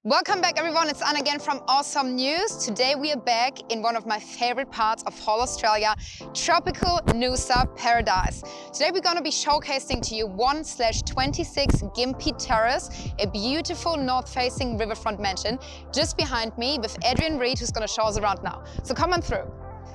Welcome back everyone, it's Anna again from Awesome News. Today we are back in one of my favorite parts of whole Australia, tropical Noosa Paradise. Today we're going to be showcasing to you 1/26 Gympie Terrace, a beautiful north-facing riverfront mansion just behind me with Adrian Reed, who's going to show us around now. So come on through.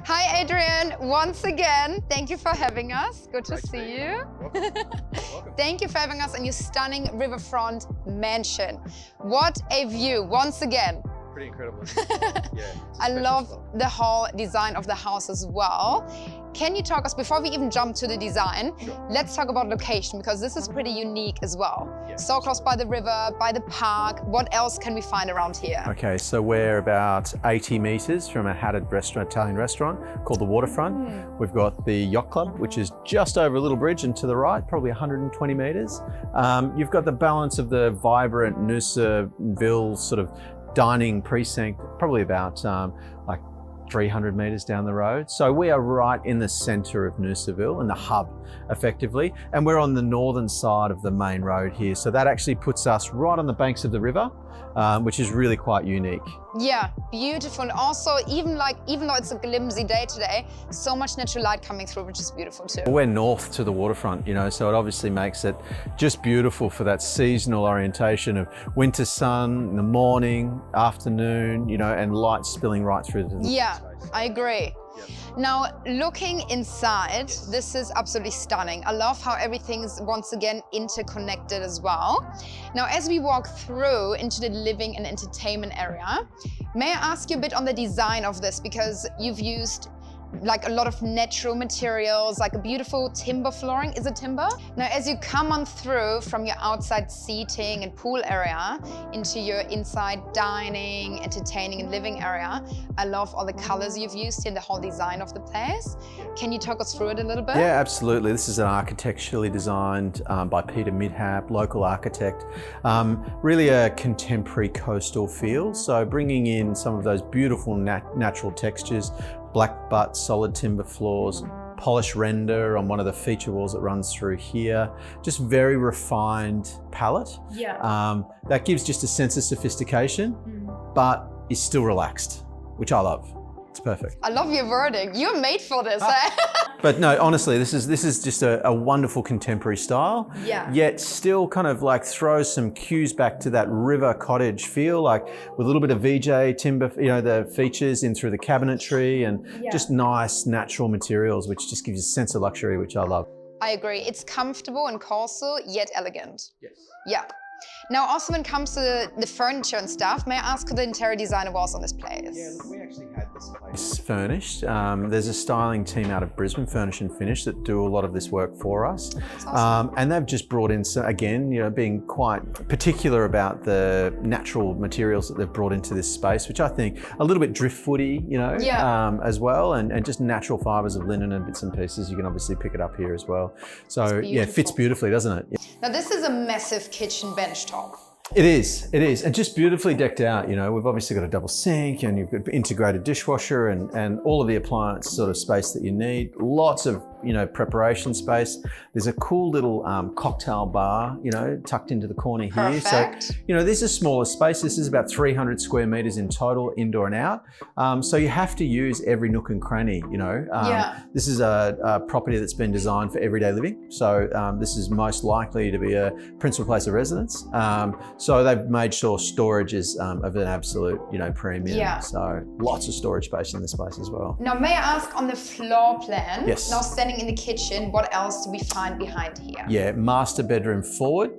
Hi Adrian, once again, thank you for having us. Good to see you. Welcome. Thank you for having us in your stunning riverfront mansion. What a view, once again. Pretty incredible. Yeah. I love the whole design of the house as well. Can you talk us, before we even jump to the design, Sure. let's talk about location, because this is pretty unique as well. Yeah. So close by the river, by the park. What else can we find around here? Okay, so we're about 80 metres from a hatted restaurant, Italian restaurant called the Waterfront. We've got the Yacht Club, which is just over a little bridge and to the right, probably 120 metres. You've got the balance of the vibrant Noosaville sort of dining precinct, probably about like 300 metres down the road. So we are right in the centre of Noosaville, in the hub, effectively. And we're on the northern side of the main road here. So that actually puts us right on the banks of the river, which is really quite unique. Yeah, beautiful. And also, even though it's a glimsy day today, so much natural light coming through, which is beautiful too. We're north to the waterfront, you know, so it obviously makes it just beautiful for that seasonal orientation of winter sun in the morning, afternoon, you know, and light spilling right through the Yeah, I agree. Yep. Now, looking inside, this is absolutely stunning. I love how everything's once again interconnected as well. Now, as we walk through into the living and entertainment area, may I ask you a bit on the design of this, because you've used like a lot of natural materials, like a beautiful timber flooring. Is it timber? Now, as you come on through from your outside seating and pool area into your inside dining, entertaining and living area, I love all the colors you've used here, the whole design of the place. Can you talk us through it a little bit? Yeah, absolutely. This is an architecturally designed by Peter Midhap, local architect. Really a contemporary coastal feel. So bringing in some of those beautiful natural textures, black butt, solid timber floors, polished render on one of the feature walls that runs through here. Just very refined palette. Yeah. That gives just a sense of sophistication, but is still relaxed, which I love. It's perfect. I love your wording. You're made for this, eh? But no, honestly, this is just a wonderful contemporary style. Yeah. Yet still kind of like throws some cues back to that river cottage feel, like with a little bit of VJ timber, you know, the features in through the cabinetry and just nice natural materials, which just gives you a sense of luxury, which I love. I agree. It's comfortable and coastal, yet elegant. Yes. Yeah. Now, also when it comes to the furniture and stuff, may I ask who the interior designer was on this place? Yeah, look, we actually had this place. It's furnished. There's a styling team out of Brisbane, Furnish and Finish, that do a lot of this work for us. That's awesome. And they've just brought in, again, you know, being quite particular about the natural materials that they've brought into this space, which I think a little bit driftwoody, you know, as well, and just natural fibres of linen and bits and pieces. You can obviously pick it up here as well. So yeah, it fits beautifully, doesn't it? Now, this is a massive kitchen bench top. It is, and just beautifully decked out. You know, we've obviously got a double sink and you've got integrated dishwasher and all of the appliance sort of space that you need. Lots of, you know, preparation space. There's a cool little cocktail bar, you know, tucked into the corner here. Perfect. So, you know, this is a smaller space. This is about 300 square meters in total, indoor and out. So you have to use every nook and cranny, you know. This is a property that's been designed for everyday living. So this is most likely to be a principal place of residence. So they've made sure storage is of an absolute, you know, premium. Yeah. So lots of storage space in this place as well. Now, may I ask on the floor plan? Yes. Now, standing in the kitchen, what else do we find behind here? Yeah, master bedroom forward,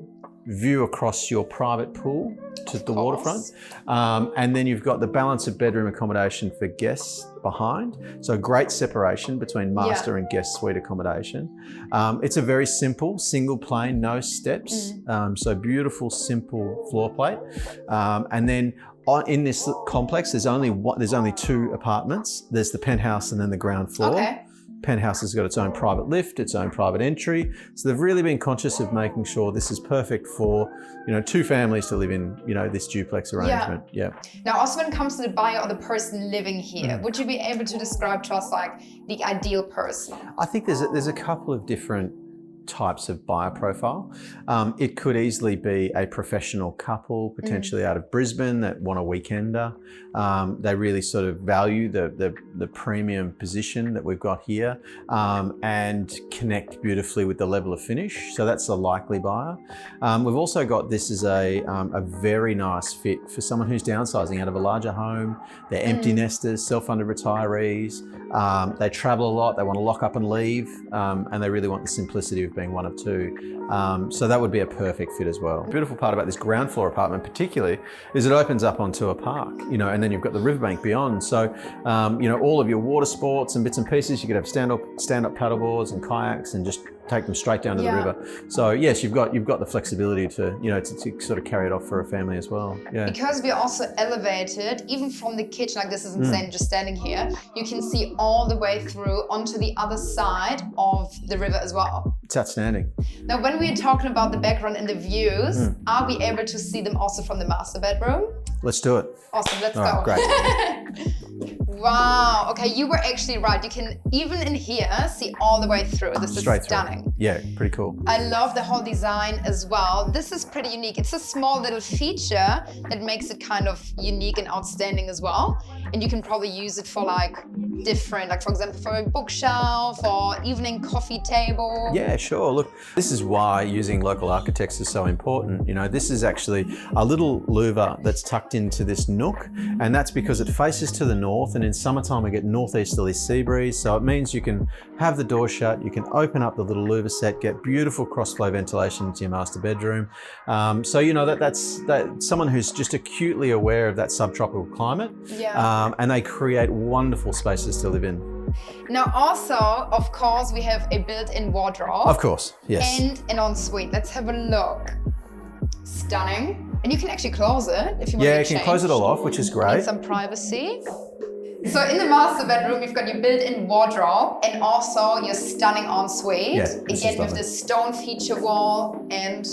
view across your private pool to the waterfront. And then you've got the balance of bedroom accommodation for guests behind. So great separation between master and guest suite accommodation. It's a very simple, single plane, no steps. So beautiful, simple floor plate. And then in this complex, there's only two apartments. There's the penthouse and then the ground floor. Okay. Penthouse has got its own private lift, its own private entry. So they've really been conscious of making sure this is perfect for, you know, two families to live in, you know, this duplex arrangement. Yeah. Now, also when it comes to the buyer or the person living here, would you be able to describe to us like the ideal person? I think there's a couple of different types of buyer profile. It could easily be a professional couple, potentially out of Brisbane, that want a weekender. They really sort of value the premium position that we've got here, and connect beautifully with the level of finish. So that's a likely buyer. We've also got this as a very nice fit for someone who's downsizing out of a larger home. They're empty nesters, self-funded retirees. They travel a lot, they want to lock up and leave, and they really want the simplicity of being one of two. So that would be a perfect fit as well. The beautiful part about this ground floor apartment particularly is it opens up onto a park, and then you've got the riverbank beyond. So, all of your water sports and bits and pieces, you could have stand-up paddleboards and kayaks and just take them straight down to the river. So yes, you've got the flexibility to to sort of carry it off for a family as well. Yeah. Because we're also elevated, even from the kitchen, like this is insane, just standing here, you can see all the way through onto the other side of the river as well. It's outstanding. Now, when we're talking about the background and the views, are we able to see them also from the master bedroom? Let's do it. Awesome, let's All go. right, great. Wow, okay, you were actually right. You can, even in here, see all the way through. This is Straight stunning. through. Yeah, pretty cool. I love the whole design as well. This is pretty unique. It's a small little feature that makes it kind of unique and outstanding as well. And you can probably use it for like different, like for example, for a bookshelf or evening coffee table. Yeah, sure. Look, this is why using local architects is so important. This is actually a little louver that's tucked into this nook, and that's because it faces to the north, and in summertime we get northeasterly sea breeze, so it means you can have the door shut, you can open up the little louver set, get beautiful cross-flow ventilation into your master bedroom. So that's someone who's just acutely aware of that subtropical climate, and they create wonderful spaces to live in. Now also, of course, we have a built-in wardrobe. Of course, yes. And an ensuite. Let's have a look. Stunning. And you can actually close it if you want to Yeah, you change. can close it all off, which is great. Need some privacy. So in the master bedroom, you've got your built-in wardrobe and also your stunning ensuite. Yeah, this is Again, with lovely. the stone feature wall and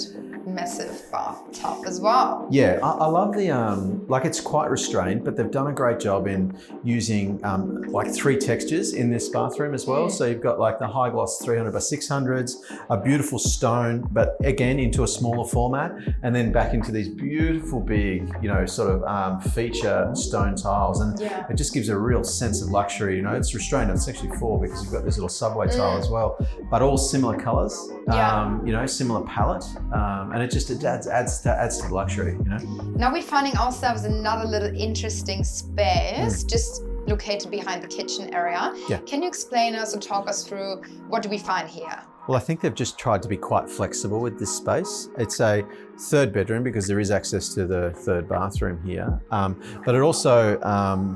massive bathtub as well. Yeah, I love the, it's quite restrained, but they've done a great job in using like 3 textures in this bathroom as well. So you've got like the high gloss 300 by 600s, a beautiful stone, but again, into a smaller format, and then back into these beautiful big, feature stone tiles. And it just gives a real sense of luxury. It's restrained. It's actually 4 because you've got this little subway tile as well, but all similar colors, similar palette. And it adds to the luxury, Now we're finding ourselves another little interesting space, just located behind the kitchen area. Yeah. Can you explain us or talk us through what do we find here? Well, I think they've just tried to be quite flexible with this space. It's a 3rd bedroom because there is access to the 3rd bathroom here. But it also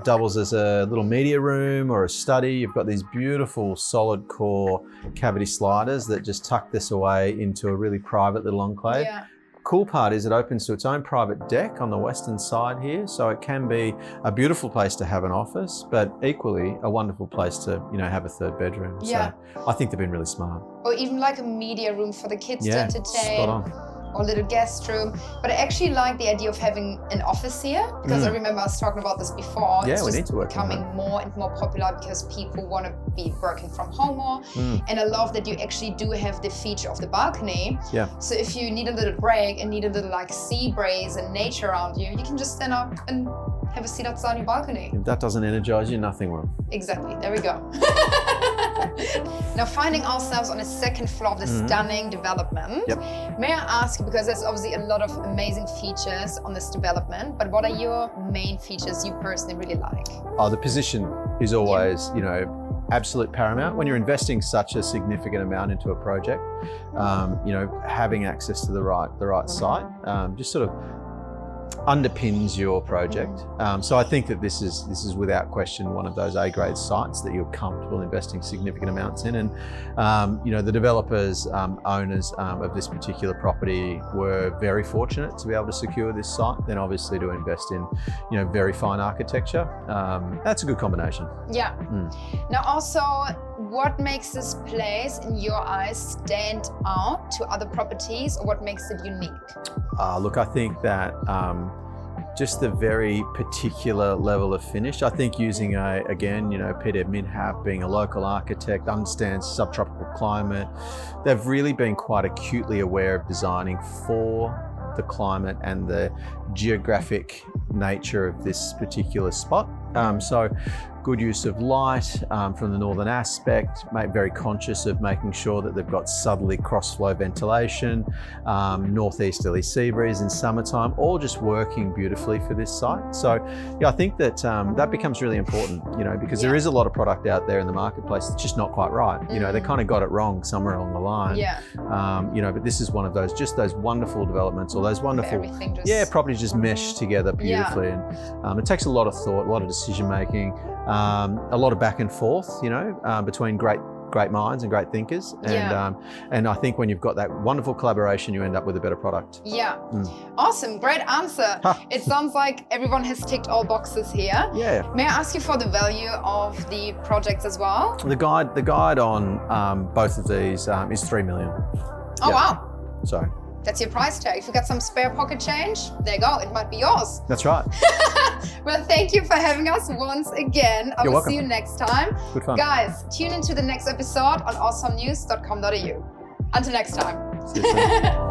doubles as a little media room or a study. You've got these beautiful solid core cavity sliders that just tuck this away into a really private little enclave. Yeah. Cool part is it opens to its own private deck on the western side here, so it can be a beautiful place to have an office, but equally a wonderful place to have a 3rd bedroom. Yeah. So I think they've been really smart. Or even like a media room for the kids to Yeah, entertain. spot on. Or a little guest room. But I actually like the idea of having an office here, because I remember us talking about this before. Yeah, it's we just need to work on becoming that. more and more popular because people want to be working from home more. And I love that you actually do have the feature of the balcony. Yeah. So if you need a little break and need a little like sea breeze and nature around you, you can just stand up and have a seat outside your balcony. If that doesn't energize you, nothing will. Exactly, there we go. Now finding ourselves on the 2nd floor of the stunning development. Yep. May I ask you, because there's obviously a lot of amazing features on this development, but what are your main features you personally really like? The position is always, absolute paramount. When you're investing such a significant amount into a project, having access to the right site, just sort of underpins your project. So I think that this is without question one of those A-grade sites that you're comfortable investing significant amounts in. And the developers, owners of this particular property were very fortunate to be able to secure this site, then obviously to invest in very fine architecture. That's a good combination. Yeah. Now also, what makes this place in your eyes stand out to other properties, or what makes it unique? Look, I think that just the very particular level of finish. I think using again, Peter Midhap being a local architect, understands subtropical climate. They've really been quite acutely aware of designing for the climate and the geographic nature of this particular spot. So good use of light from the northern aspect, very conscious of making sure that they've got southerly cross-flow ventilation, northeasterly sea breeze in summertime, all just working beautifully for this site. So yeah, I think that that becomes really important, because there is a lot of product out there in the marketplace that's just not quite right. They kind of got it wrong somewhere along the line. Yeah. But this is one of those, just those wonderful developments, or those wonderful, everything just... properties just mesh together beautifully. And it takes a lot of thought, a lot of decision making, a lot of back and forth, between great minds and great thinkers. And I think when you've got that wonderful collaboration, you end up with a better product. Yeah. Awesome. Great answer. It sounds like everyone has ticked all boxes here. Yeah. May I ask you for the value of the projects as well? The guide on both of these is 3 million. Oh, wow. So that's your price tag. If you got some spare pocket change, there you go. It might be yours. that's right. Well, thank you for having us once again. I You're will welcome. see you next time. Good fun. Guys, tune into the next episode on awesomenews.com.au. Until next time. See you soon.